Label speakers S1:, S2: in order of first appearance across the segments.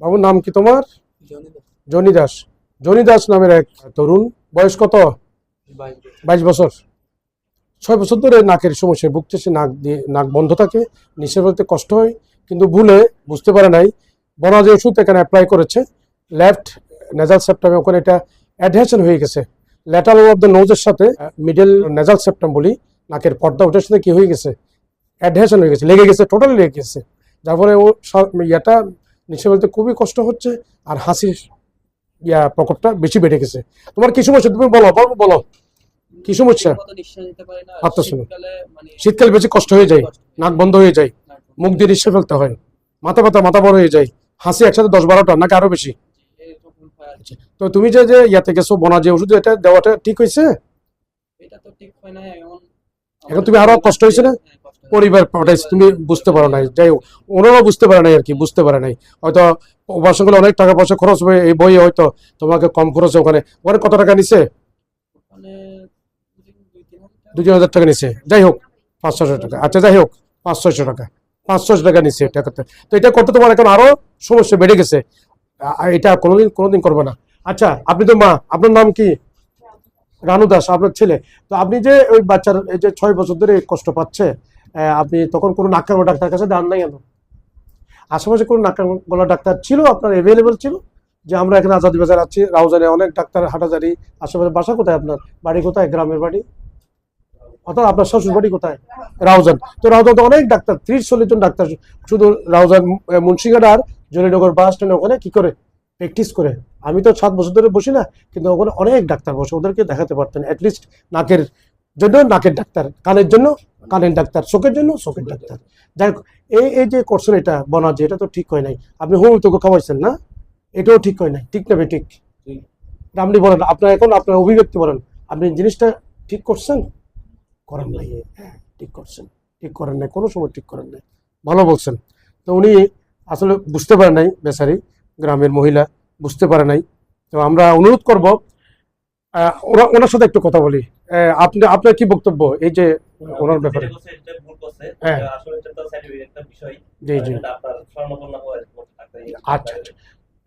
S1: বাবুর নাম কি তোমার? জনি দাস। জনি দাস নামের এক তরুণ, বয়স কত? 22 বছর। 6 বছর ধরে নাকের সমস্যায় ভুগতেছে। নাক বন্ধ থাকে, নিঃশ্বাস ফেলতে কষ্ট হয়, কিন্তু ভুলে বুঝতে পারে নাই বলা যে ওষুধ এখানে অ্যাপ্লাই করেছে লেফট নেজাল সেপ্টামে, ওখানে এটা অ্যাডহেশন হয়ে গেছে ল্যাটারাল অফ দ্য নোজের সাথে মিডল নেজাল সেপ্টাম বলি, নাকের পর্দা, ওটার সাথে কি হয়ে গেছে, অ্যাডহেশন হয়ে গেছে, লেগে গেছে, টোটালি লেগে গেছে, যার ফলে ও ইয়াটা নিঃশ্বাস ফেলতে খুবই কষ্ট হচ্ছে, আর হাসির প্রকোপটা বেশি বেড়ে গেছে। তোমার কি সমস্যা তুমি বলো, বলো কি সমস্যা? আত্মা শুনো, শীতকালে বেশি কষ্ট হয়ে যায়, নাক বন্ধ হয়ে যায়, মুখ দিয়ে নিঃশ্বাস ফেলতে হয়, মাথা ব্যথা, মাথা বড় হয়ে যায়, হাসি একসাথে 10-12টা নাকি আরো বেশি। তো তুমি যে ইয়াতে গেছো বনা যে ওষুধ, এটা দেওয়াটা ঠিক হয়েছে? এখন তুমি আরো কষ্ট হয়েছে না? পরিবার পাঠাইছে, তুমি বুঝতে পারো নাই, যাই হোক ওনারাও বুঝতে পারে নাই আর কি, বুঝতে পারে নাই হয়তো অপারেশন করলে অনেক টাকা পয়সা খরচ হবে, এই বইয়ে হয়তো তোমাকে কম খরচে ওখানে কত টাকা নিছে? 2-3 হাজার টাকা নিছে, যাই হোক 500-600 টাকা, আচ্ছা যাই হোক 500-600 টাকা, 500 টাকা নিচ্ছে এটা করতে। তো এটা করতে তোমার এখন আরো সমস্যা বেড়ে গেছে, এটা কোনোদিন করবে না। আচ্ছা আপনি তো মা, আপনার নাম কি? রানু দাস আপনার ছেলে। তো আপনি যে ওই বাচ্চার এই যে 6 বছর ধরে কষ্ট পাচ্ছে, আপনি তখন কোনো নাক কান ডাক্তার কাছে যান নাই? কেন আশেপাশে কোনো নাক কান গলা ডাক্তার ছিল আপনার অ্যাভেলেবেল ছিল? যে আমরা এখানে আজাদি বাজার আছি, রাউজানে অনেক ডাক্তার, হাটাজারি আশেপাশে। বাসা কোথায় আপনার? বাড়ি কোথায়? গ্রামের বাড়ি? অর্থাৎ আপনার শ্বশুর বাড়ি কোথায়? রাউজান। তো রাউজান তো অনেক ডাক্তার, 30-40 জন ডাক্তার শুধু রাউজান মুন্সিঘাট আর জলিনগর বাস স্ট্যান্ডে ওখানে কি করে প্র্যাকটিস করে। আমি তো 7 বছর ধরে বসি না, কিন্তু ওখানে অনেক ডাক্তার বসে, ওদেরকে দেখাতে পারতেন অ্যাটলিস্ট। নাকের জন্য নাকের ডাক্তার, কানের জন্য কানের ডাক্তার, চোখের জন্য চোখের ডাক্তার। যাই হোক, এই যে করছেন এটা বনা যে, এটা তো ঠিক হয় নাই। আপনি হোমিওপ্যাথি খাওয়াইছেন না, এটাও ঠিক হয় নাই। ঠিক না ঠিক? আপনি বলেন, আপনার এখন আপনার অভিব্যক্তি বলেন, আপনি জিনিসটা ঠিক করছেন? করেন নাই। হ্যাঁ ঠিক করছেন, ঠিক করেন নাই, কোনো সময় ঠিক করেন নাই, ভালো বলছেন। তো উনি আসলে বুঝতে পারে নাই, বেচারি গ্রামের মহিলা বুঝতে পারে নাই। তো আমরা অনুরোধ করব ওনার সাথে একটু কথা বলি। আপনার কি বক্তব্য এই যে ওনার ব্যাপারে? হ্যাঁ জি জি, আচ্ছা।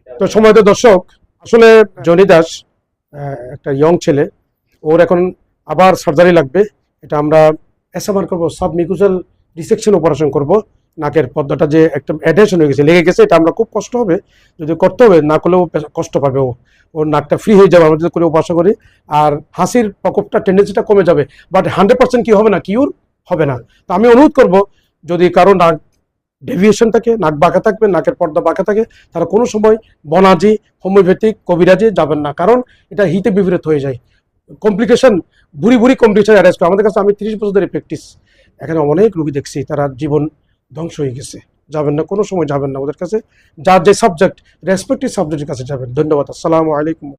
S1: তো সময় তো দর্শক, আসলে জনি দাস একটা ইয়ং ছেলে, ওর এখন আবার সার্জারি লাগবে। এটা আমরা এসএমআর করবো, সাব মিউকোসাল ডিসেকশন অপারেশন করব। নাকের পর্দাটা যে একটা অ্যাডহেশন হয়ে গেছে, লেগে গেছে, এটা আমরা খুব কষ্ট হবে, যদি করতে হবে, না করলেও কষ্ট পাবে ওর নাকটা ফ্রি হয়ে যাবে আমরা যদি করে উপাসনা করি। আর হাসির প্রকোপটা, টেন্ডেন্সিটা কমে যাবে, বাট 100% কি হবে না, কিউর হবে না। তো আমি অনুরোধ করব, যদি কারো নাক ডেভিয়েশন থাকে, নাক বাঁকা থাকবে, নাকের পর্দা বাঁকা থাকে, তারা কোনো সময় বনাজি, হোমিওপ্যাথিক, কবিরাজি যাবেন না, কারণ এটা হিতে বিপরীত হয়ে যায়, কমপ্লিকেশন, বুড়ি কমপ্লিকেশন অ্যারেস্ট করে। আমাদের কাছে, আমি 30 বছর ধরে প্র্যাকটিস, এখানে অনেক রোগী দেখছি, তারা জীবন ধ্বংস হয়ে গেছে। যাবেন না, কোনো সময় যাবেন না ওদের কাছে। যার যে সাবজেক্ট, রেসপেক্টিভ সাবজেক্টের কাছে যাবেন। ধন্যবাদ। আসসালামু আলাইকুম।